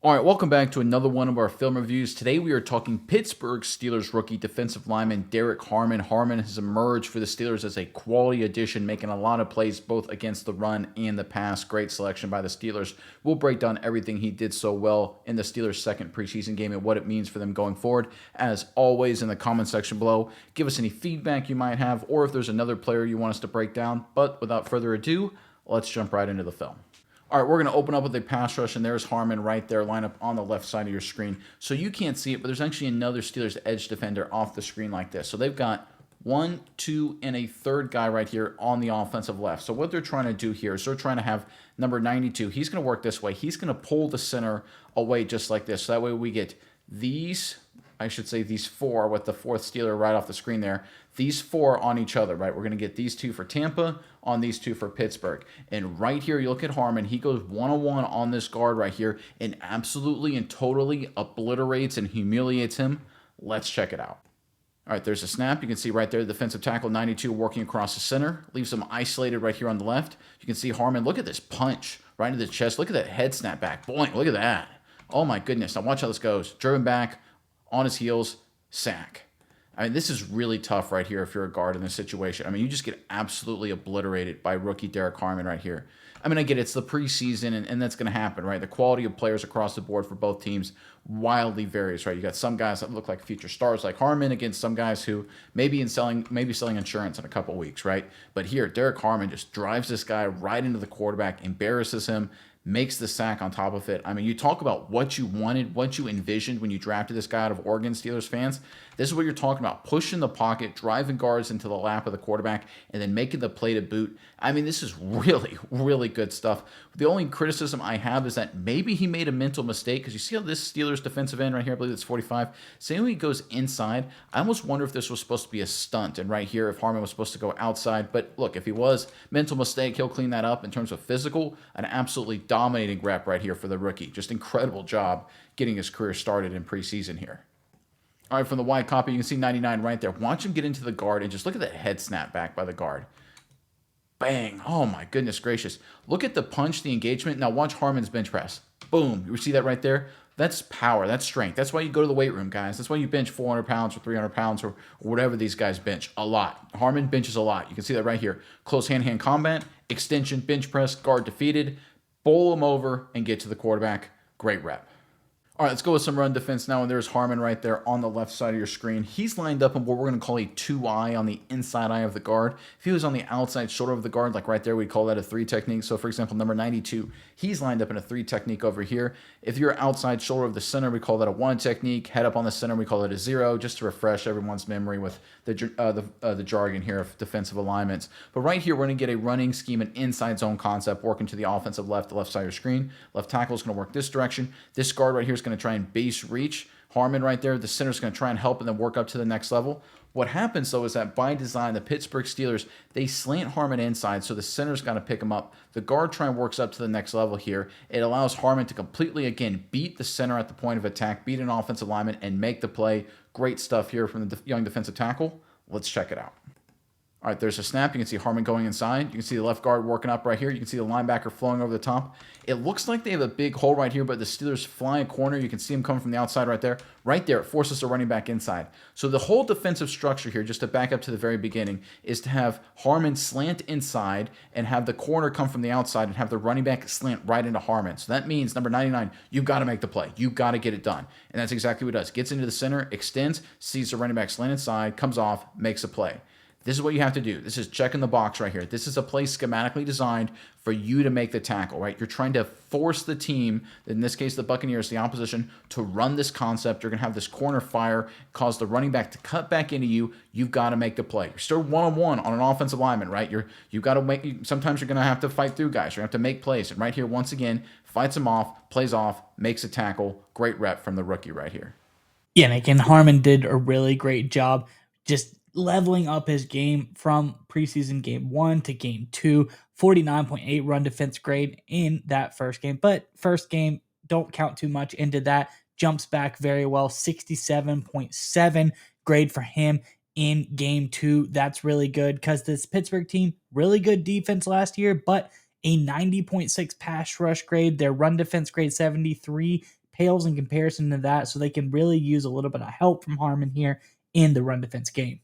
All right, welcome back to another one of our film reviews. Today we are talking Pittsburgh Steelers rookie defensive lineman Derrick Harmon. Harmon has emerged for the Steelers as a quality addition, making a lot of plays both against the run and the pass. Great selection by the Steelers. We'll break down everything he did so well in the Steelers' second preseason game and what it means for them going forward. As always, in the comment section below, give us any feedback you might have or if there's another player you want us to break down. But without further ado, let's jump right into the film. All right, we're going to open up with a pass rush, and there's Harmon right there, line up on the left side of your screen. So you can't see it, but there's actually another Steelers edge defender off the screen like this. So they've got one, two, and a third guy right here on the offensive left. So what they're trying to do here is they're trying to have number 92. He's going to work this way. He's going to pull the center away just like this. So that way we get these four with the fourth Steeler right off the screen there. These four on each other, right? We're going to get these two for Tampa, on these two for Pittsburgh. And right here, you look at Harmon. He goes one-on-one on this guard right here and absolutely and totally obliterates and humiliates him. Let's check it out. All right, there's a snap. You can see right there, the defensive tackle 92 working across the center. Leaves him isolated right here on the left. You can see Harmon. Look at this punch right into the chest. Look at that head snap back. Boing, look at that. Oh, my goodness. Now watch how this goes. Driven back, on his heels, sack. I mean, this is really tough right here if you're a guard in this situation. I mean, you just get absolutely obliterated by rookie Derrick Harmon right here. I mean, I get it's the preseason, and that's going to happen, right? The quality of players across the board for both teams wildly varies, right? You got some guys that look like future stars like Harmon against some guys who maybe selling insurance in a couple weeks, right? But here, Derrick Harmon just drives this guy right into the quarterback, embarrasses him, makes the sack on top of it. I mean, you talk about what you wanted, what you envisioned when you drafted this guy out of Oregon, Steelers fans. This is what you're talking about. Pushing the pocket, driving guards into the lap of the quarterback, and then making the play to boot. I mean, this is really, really good stuff. The only criticism I have is that maybe he made a mental mistake because you see how this Steelers defensive end right here, I believe it's 45, say when he goes inside, I almost wonder if this was supposed to be a stunt. And right here, if Harmon was supposed to go outside. But look, if he was, mental mistake, he'll clean that up in terms of physical. An absolutely dominating rep right here for the rookie. Just incredible job getting his career started in preseason here. All right, from the wide copy, you can see 99 right there. Watch him get into the guard and just look at that head snap back by the guard. Bang. Oh, my goodness gracious. Look at the punch, the engagement. Now watch Harmon's bench press. Boom. You see that right there? That's power. That's strength. That's why you go to the weight room, guys. That's why you bench 400 pounds or 300 pounds or whatever these guys bench. A lot. Harmon benches a lot. You can see that right here. Close hand-to-hand combat, extension, bench press, guard defeated. Bowl him over and get to the quarterback. Great rep. All right, let's go with some run defense now. And there's Harmon right there on the left side of your screen. He's lined up in what we're going to call a 2-eye on the inside eye of the guard. If he was on the outside shoulder of the guard, like right there, we'd call that a 3 technique. So, for example, number 92, he's lined up in a 3 technique over here. If you're outside shoulder of the center, we call that a 1 technique. Head up on the center, we call it a 0, just to refresh everyone's memory with the jargon here of defensive alignments. But right here, we're going to get a running scheme, an inside zone concept working to the offensive left, the left side of your screen. Left tackle is going to work this direction. This guard right here is going to try and base reach. Harmon right there, the center is going to try and help and then work up to the next level. What happens, though, is that by design, the Pittsburgh Steelers, they slant Harmon inside, so the center's got to pick him up. The guard try and works up to the next level here. It allows Harmon to completely, again, beat the center at the point of attack, beat an offensive lineman, and make the play. Great stuff here from the young defensive tackle. Let's check it out. All right, there's a snap. You can see Harmon going inside. You can see the left guard working up right here. You can see the linebacker flowing over the top. It looks like they have a big hole right here, but the Steelers fly a corner. You can see him coming from the outside right there. Right there, it forces the running back inside. So the whole defensive structure here, just to back up to the very beginning, is to have Harmon slant inside and have the corner come from the outside and have the running back slant right into Harmon. So that means, number 99, you've got to make the play. You've got to get it done. And that's exactly what it does. Gets into the center, extends, sees the running back slant inside, comes off, makes a play. This is what you have to do. This is checking the box right here. This is a play schematically designed for you to make the tackle, right? You're trying to force the team, in this case the Buccaneers, the opposition, to run this concept. You're going to have this corner fire, cause the running back to cut back into you. You've got to make the play. You're still one-on-one on an offensive lineman, right? You've got to make. Sometimes you're going to have to fight through guys. You're going to have to make plays. And right here, once again, fights him off, plays off, makes a tackle. Great rep from the rookie right here. Yeah, and again, Harmon did a really great job just leveling up his game from preseason game 1 to game 2. 49.8 run defense grade in that first game. But first game, don't count too much into that. Jumps back very well. 67.7 grade for him in game 2. That's really good because this Pittsburgh team, really good defense last year, but a 90.6 pass rush grade. Their run defense grade 73. pales in comparison to that. So they can really use a little bit of help from Harmon here in the run defense game.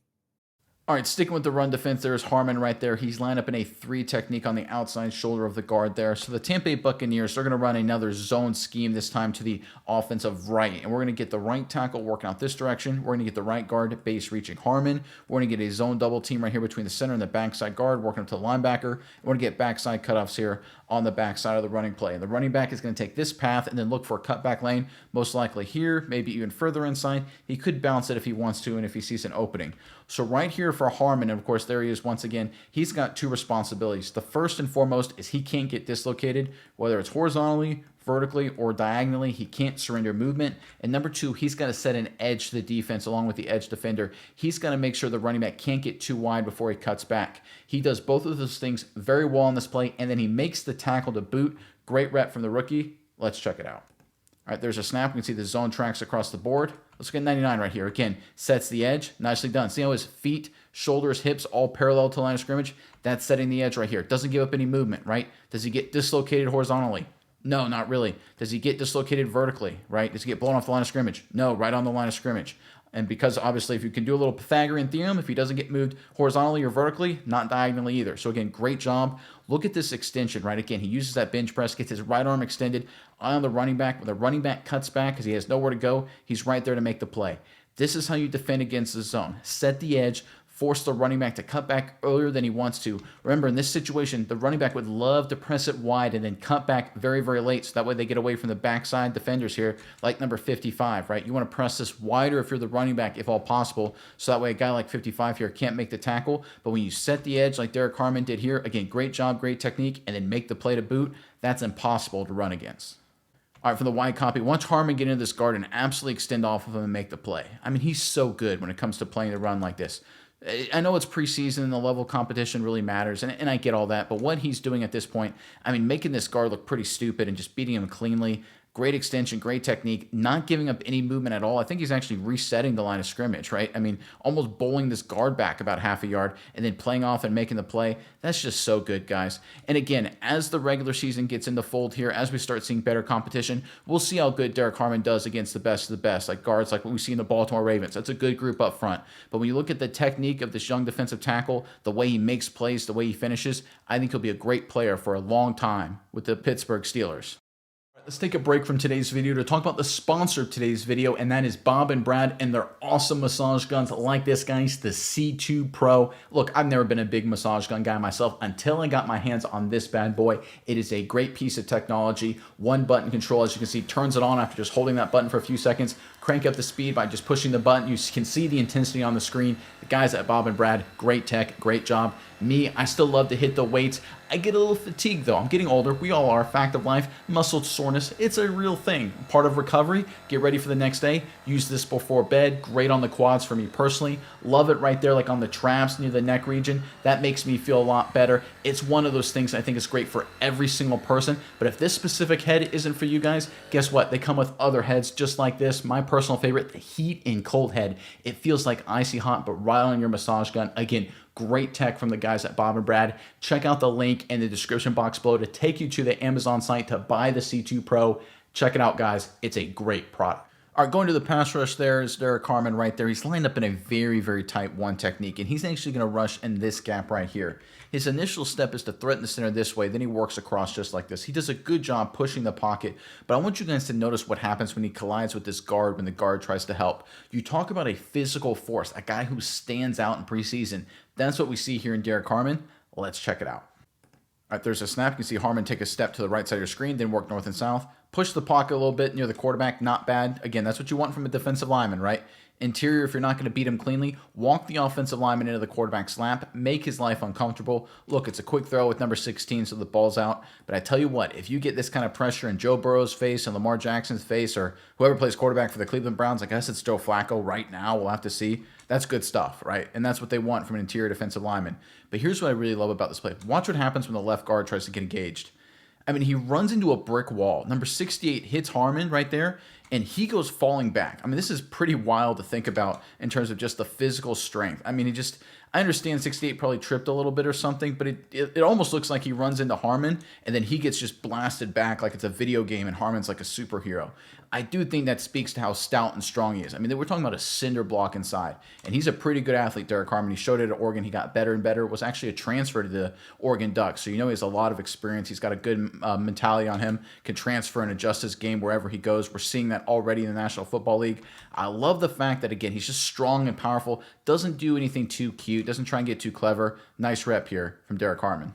All right, sticking with the run defense, there's Harmon right there. He's lined up in a 3 technique on the outside shoulder of the guard there. So the Tampa Bay Buccaneers, they're going to run another zone scheme, this time to the offensive right. And we're going to get the right tackle working out this direction. We're going to get the right guard base reaching Harmon. We're going to get a zone double team right here between the center and the backside guard working up to the linebacker. We're going to get backside cutoffs here on the backside of the running play. And the running back is going to take this path and then look for a cutback lane, most likely here, maybe even further inside. He could bounce it if he wants to and if he sees an opening. So right here for Harmon, and of course there he is once again, he's got 2 responsibilities. The first and foremost is he can't get dislocated, whether it's horizontally, vertically, or diagonally. He can't surrender movement. And number 2, he's got to set an edge to the defense along with the edge defender. He's got to make sure the running back can't get too wide before he cuts back. He does both of those things very well on this play, and then he makes the tackle to boot. Great rep from the rookie. Let's check it out. All right, there's a snap. We can see the zone tracks across the board. Let's get 99 right here. Again, sets the edge. Nicely done. See how his feet, shoulders, hips all parallel to the line of scrimmage? That's setting the edge right here. Doesn't give up any movement, right? Does he get dislocated horizontally? No, not really. Does he get dislocated vertically, right? Does he get blown off the line of scrimmage? No, right on the line of scrimmage. And because obviously if you can do a little Pythagorean theorem, if he doesn't get moved horizontally or vertically, not diagonally either. So again, great job. Look at this extension, right? Again, he uses that bench press, gets his right arm extended on the running back. When the running back cuts back because he has nowhere to go, he's right there to make the play. This is how you defend against the zone. Set the edge, force the running back to cut back earlier than he wants to. Remember, in this situation, the running back would love to press it wide and then cut back very, very late, so that way they get away from the backside defenders here, like number 55, right? You want to press this wider if you're the running back, if all possible, so that way a guy like 55 here can't make the tackle. But when you set the edge like Derrick Harmon did here, again, great job, great technique, and then make the play to boot, that's impossible to run against. All right, for the wide copy, watch Harmon get into this guard and absolutely extend off of him and make the play. I mean, he's so good when it comes to playing the run like this. I know it's preseason and the level of competition really matters, and I get all that, but what he's doing at this point, I mean, making this guard look pretty stupid and just beating him cleanly. Great extension, great technique, not giving up any movement at all. I think he's actually resetting the line of scrimmage, right? I mean, almost bowling this guard back about half a yard and then playing off and making the play. That's just so good, guys. And again, as the regular season gets in the fold here, as we start seeing better competition, we'll see how good Derrick Harmon does against the best of the best, like guards like what we see in the Baltimore Ravens. That's a good group up front. But when you look at the technique of this young defensive tackle, the way he makes plays, the way he finishes, I think he'll be a great player for a long time with the Pittsburgh Steelers. Let's take a break from today's video to talk about the sponsor of today's video, and that is Bob and Brad and their awesome massage guns like this, guys, the C2 Pro. Look, I've never been a big massage gun guy myself until I got my hands on this bad boy. It is a great piece of technology. One button control, as you can see, turns it on after just holding that button for a few seconds. Crank up the speed by just pushing the button. You can see the intensity on the screen. The guys at Bob and Brad, great tech, great job. Me, I still love to hit the weights. I get a little fatigued though. I'm getting older. We all are. Fact of life. Muscle soreness. It's a real thing. Part of recovery. Get ready for the next day. Use this before bed. Great on the quads for me personally. Love it right there, like on the traps near the neck region. That makes me feel a lot better. It's one of those things I think is great for every single person. But if this specific head isn't for you guys, guess what? They come with other heads just like this. My personal favorite, the heat and cold head. It feels like icy hot, but right on your massage gun. Again, great tech from the guys at Bob and Brad. Check out the link in the description box below to take you to the Amazon site to buy the C2 Pro. Check it out, guys. It's a great product. All right, going to the pass rush, there is Derrick Harmon right there. He's lined up in a very, very tight one technique, and he's actually going to rush in this gap right here. His initial step is to threaten the center this way, then he works across just like this. He does a good job pushing the pocket, but I want you guys to notice what happens when he collides with this guard when the guard tries to help. You talk about a physical force, a guy who stands out in preseason. That's what we see here in Derrick Harmon. Let's check it out. All right, there's a snap. You can see Harmon take a step to the right side of your screen, then work north and south. Push the pocket a little bit near the quarterback. Not bad. Again, that's what you want from a defensive lineman, right? Interior, if you're not going to beat him cleanly, walk the offensive lineman into the quarterback's lap, make his life uncomfortable. Look, it's a quick throw with number 16, so the ball's out. But I tell you what, if you get this kind of pressure in Joe Burrow's face and Lamar Jackson's face, or whoever plays quarterback for the Cleveland Browns, I guess it's Joe Flacco right now, we'll have to see. That's good stuff, right? And that's what they want from an interior defensive lineman. But here's what I really love about this play. Watch what happens when the left guard tries to get engaged. I mean, he runs into a brick wall. Number 68 hits Harmon right there, and he goes falling back. I mean, this is pretty wild to think about in terms of just the physical strength. I mean, I understand 68 probably tripped a little bit or something, but it almost looks like he runs into Harmon and then he gets just blasted back like it's a video game and Harmon's like a superhero. I do think that speaks to how stout and strong he is. I mean, we're talking about a cinder block inside, and he's a pretty good athlete, Derrick Harmon. He showed it at Oregon. He got better and better. Was actually a transfer to the Oregon Ducks, so he has a lot of experience. He's got a good mentality on him, can transfer and adjust his game wherever he goes. We're seeing that already in the National Football League. I love the fact that, again, he's just strong and powerful, doesn't do anything too cute, doesn't try and get too clever. Nice rep here from Derrick Harmon.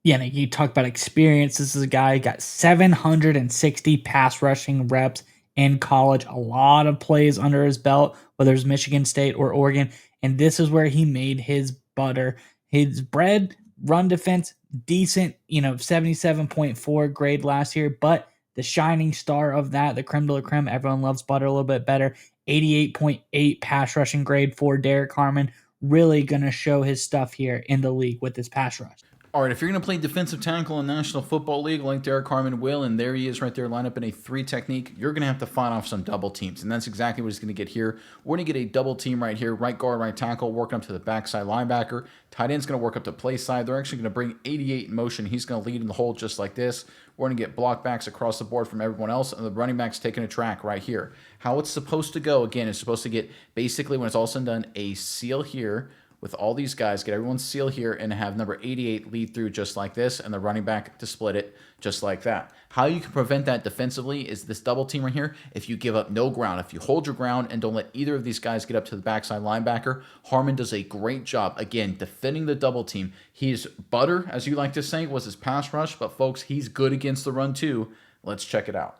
Yeah, and you talk about experience. This is a guy who got 760 pass rushing reps in college, a lot of plays under his belt, whether it's Michigan State or Oregon. And this is where he made his butter. His bread, run defense, decent, 77.4 grade last year. But the shining star of that, the creme de la creme, everyone loves butter a little bit better, 88.8 pass rushing grade for Derrick Harmon. Really going to show his stuff here in the league with this pass rush. All right, if you're going to play defensive tackle in the National Football League like Derrick Harmon will, and there he is right there lined up in a 3 technique, you're going to have to fight off some double teams, and that's exactly what he's going to get here. We're going to get a double team right here, right guard, right tackle, working up to the backside linebacker. Tight end's going to work up to play side. They're actually going to bring 88 in motion. He's going to lead in the hole just like this. We're going to get block backs across the board from everyone else, and the running back's taking a track right here. How it's supposed to go, again, is supposed to get, basically, when it's all said and done, a seal here, with all these guys, get everyone's seal here and have number 88 lead through just like this and the running back to split it just like that. How you can prevent that defensively is this double team right here. If you give up no ground, if you hold your ground and don't let either of these guys get up to the backside linebacker, Harmon does a great job, again, defending the double team. He's butter, as you like to say, was his pass rush, but folks, he's good against the run too. Let's check it out.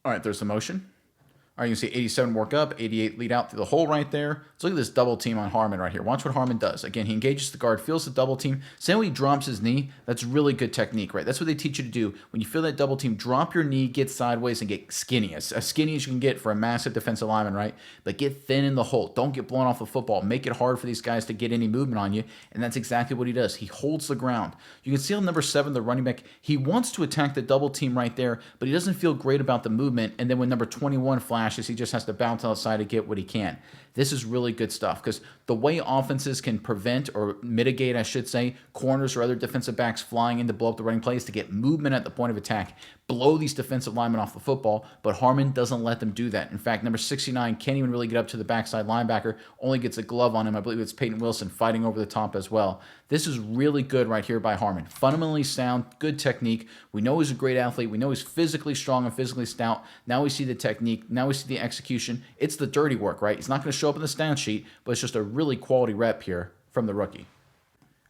All right, there's the motion. All right, you can see 87 work up, 88 lead out through the hole right there. Let's look at this double team on Harmon right here. Watch what Harmon does. Again, he engages the guard, feels the double team. Say when he drops his knee, that's really good technique, right? That's what they teach you to do. When you feel that double team, drop your knee, get sideways, and get skinny. As skinny as you can get for a massive defensive lineman, right? But get thin in the hole. Don't get blown off the football. Make it hard for these guys to get any movement on you, and that's exactly what he does. He holds the ground. You can see on number 7, the running back, he wants to attack the double team right there, but he doesn't feel great about the movement, and then when number 21 flashes, he just has to bounce outside to get what he can. This is really good stuff because the way offenses can prevent or mitigate, I should say, corners or other defensive backs flying in to blow up the running play is to get movement at the point of attack, blow these defensive linemen off the football, but Harmon doesn't let them do that. In fact, number 69 can't even really get up to the backside linebacker, only gets a glove on him. I believe it's Peyton Wilson fighting over the top as well. This is really good right here by Harmon. Fundamentally sound, good technique. We know he's a great athlete. We know he's physically strong and physically stout. Now we see the technique. Now we see the execution. It's the dirty work, right? He's not going to show up in the stat sheet, but it's just a really quality rep here from the rookie.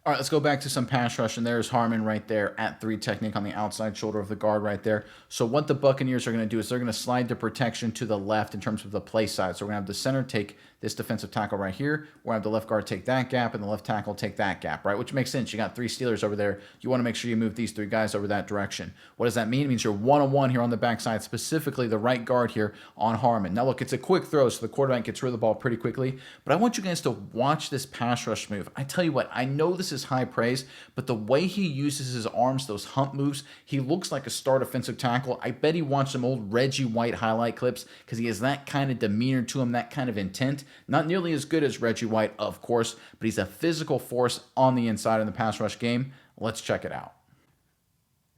All right, let's go back to some pass rush, and there's Harmon right there at 3 technique on the outside shoulder of the guard right there. So what the Buccaneers are going to do is they're going to slide the protection to the left in terms of the play side. So we're going to have the center take this defensive tackle right here. We're going to have the left guard take that gap, and the left tackle take that gap, right? Which makes sense. You got 3 Steelers over there. You want to make sure you move these 3 guys over that direction. What does that mean? It means you're one-on-one here on the backside, specifically the right guard here on Harmon. Now, look, it's a quick throw, so the quarterback gets rid of the ball pretty quickly. But I want you guys to watch this pass rush move. I tell you what, I know this is high praise, but the way he uses his arms, those hump moves, he looks like a star defensive tackle. I bet he watched some old Reggie White highlight clips because he has that kind of demeanor to him, that kind of intent. Not nearly as good as Reggie White, of course, but he's a physical force on the inside in the pass rush game. Let's check it out.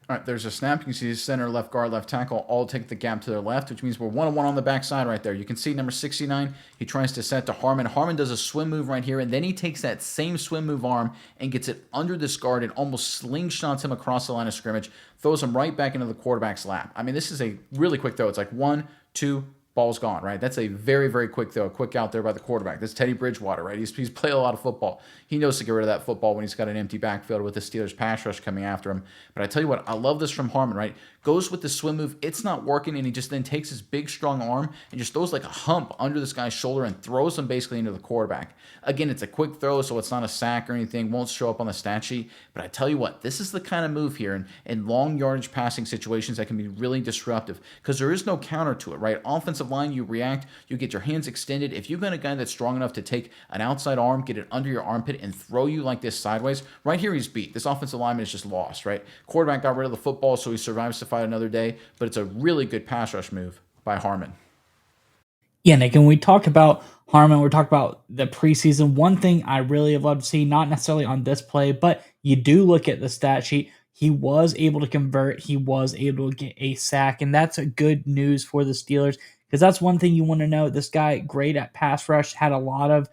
All right, there's a snap. You can see center, left guard, left tackle all take the gap to their left, which means we're one-on-one on the backside right there. You can see number 69, he tries to set to Harmon. Harmon does a swim move right here, and then he takes that same swim move arm and gets it under this guard and almost slingshots him across the line of scrimmage, throws him right back into the quarterback's lap. I mean, this is a really quick throw. It's like 1, 2, ball's gone, right? That's a very, very quick throw, quick out there by the quarterback. That's Teddy Bridgewater, right? He's played a lot of football. He knows to get rid of that football when he's got an empty backfield with the Steelers pass rush coming after him. But I tell you what, I love this from Harmon, right? Goes with the swim move. It's not working, and he just then takes his big, strong arm and just throws like a hump under this guy's shoulder and throws him basically into the quarterback. Again, it's a quick throw, so it's not a sack or anything. Won't show up on the stat sheet. But I tell you what, this is the kind of move here in long yardage passing situations that can be really disruptive because there is no counter to it, right? Offensive line, you react, you get your hands extended. If you've got a guy that's strong enough to take an outside arm, get it under your armpit, and throw you like this sideways, right here he's beat. This offensive lineman is just lost, right? Quarterback got rid of the football, so he survives to fight another day, but it's a really good pass rush move by by Harmon. Yeah, Nick, and we talk about Harmon, we're talking about the preseason. One thing I really have loved to see, not necessarily on this play, but you do look at the stat sheet. He was able to convert, he was able to get a sack, and that's a good news for the Steelers because that's one thing you want to know. This guy, great at pass rush, had a lot of,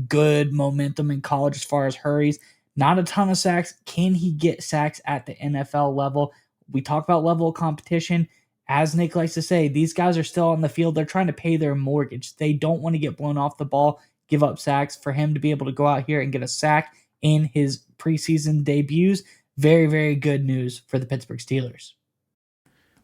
good momentum in college as far as hurries. Not a ton of sacks. Can he get sacks at the NFL level? We talk about level of competition. As Nick likes to say, these guys are still on the field. They're trying to pay their mortgage. They don't want to get blown off the ball, give up sacks. For him to be able to go out here and get a sack in his preseason debuts, very, very good news for the Pittsburgh Steelers.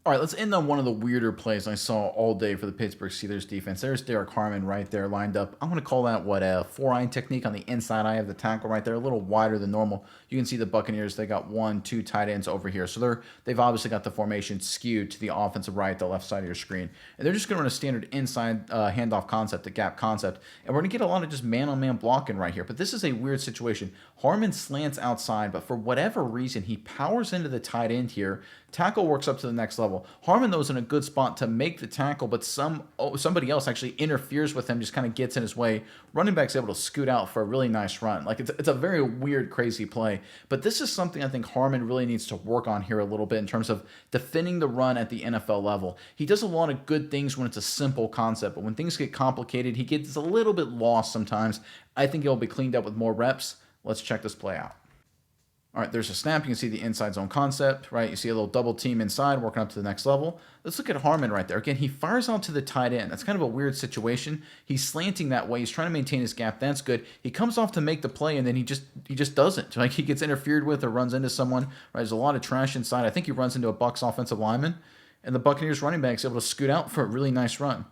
All right, let's end on one of the weirder plays I saw all day for the Pittsburgh Steelers defense. There's Derrick Harmon right there lined up. I'm going to call that, a four-eye technique on the inside eye of the tackle right there, a little wider than normal. You can see the Buccaneers, they got 1-2 tight ends over here. So they've obviously got the formation skewed to the offensive right, the left side of your screen. And they're just going to run a standard inside handoff concept, a gap concept. And we're going to get a lot of just man-on-man blocking right here. But this is a weird situation. Harmon slants outside, but for whatever reason, he powers into the tight end here. Tackle works up to the next level. Harmon, though, is in a good spot to make the tackle, but somebody else actually interferes with him, just kind of gets in his way. Running back's able to scoot out for a really nice run. Like, it's a very weird, crazy play. But this is something I think Harmon really needs to work on here a little bit in terms of defending the run at the NFL level. He does a lot of good things when it's a simple concept, but when things get complicated, he gets a little bit lost sometimes. I think it'll be cleaned up with more reps. Let's check this play out. All right, there's a snap. You can see the inside zone concept, right? You see a little double team inside working up to the next level. Let's look at Harmon right there. Again, he fires out to the tight end. That's kind of a weird situation. He's slanting that way. He's trying to maintain his gap. That's good. He comes off to make the play, and then he just doesn't. Like, he gets interfered with or runs into someone. Right? There's a lot of trash inside. I think he runs into a Bucs offensive lineman, and the Buccaneers running back's able to scoot out for a really nice run.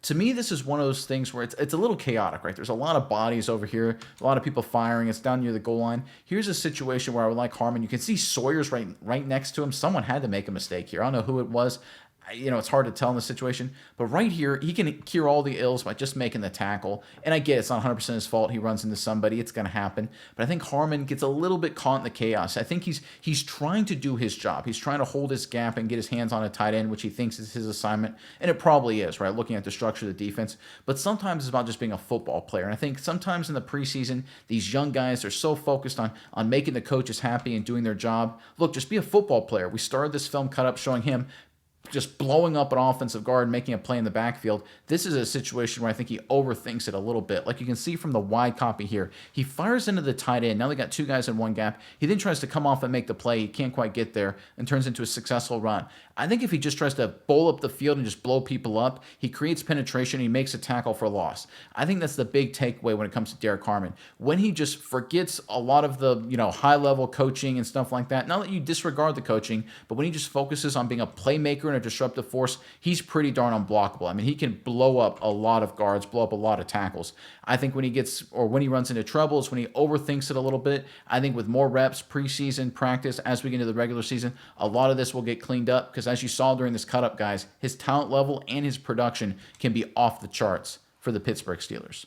To me, this is one of those things where it's a little chaotic, right? There's a lot of bodies over here, a lot of people firing. It's down near the goal line. Here's a situation where I would like Harmon. You can see Sawyer's right next to him. Someone had to make a mistake here. I don't know who it was. It's hard to tell in this situation, but right here, he can cure all the ills by just making the tackle. And I get it's not 100% his fault. He runs into somebody. It's going to happen. But I think Harmon gets a little bit caught in the chaos. I think he's trying to do his job. He's trying to hold his gap and get his hands on a tight end, which he thinks is his assignment. And it probably is, right, looking at the structure of the defense. But sometimes it's about just being a football player. And I think sometimes in the preseason, these young guys are so focused on making the coaches happy and doing their job. Look, just be a football player. We started this film cut up showing him just blowing up an offensive guard, making a play in the backfield. This is a situation where I think he overthinks it a little bit. Like you can see from the wide copy here, he fires into the tight end. Now they got two guys in one gap. He then tries to come off and make the play. He can't quite get there and turns into a successful run. I think if he just tries to bowl up the field and just blow people up, he creates penetration, he makes a tackle for loss. I think that's the big takeaway when it comes to Derrick Harmon. When he just forgets a lot of the high-level coaching and stuff like that, not that you disregard the coaching, but when he just focuses on being a playmaker and a disruptive force, he's pretty darn unblockable. I mean, he can blow up a lot of guards, blow up a lot of tackles. I think when he runs into troubles, when he overthinks it a little bit, I think with more reps, preseason, practice, as we get into the regular season, a lot of this will get cleaned up because as you saw during this cut-up, guys, his talent level and his production can be off the charts for the Pittsburgh Steelers.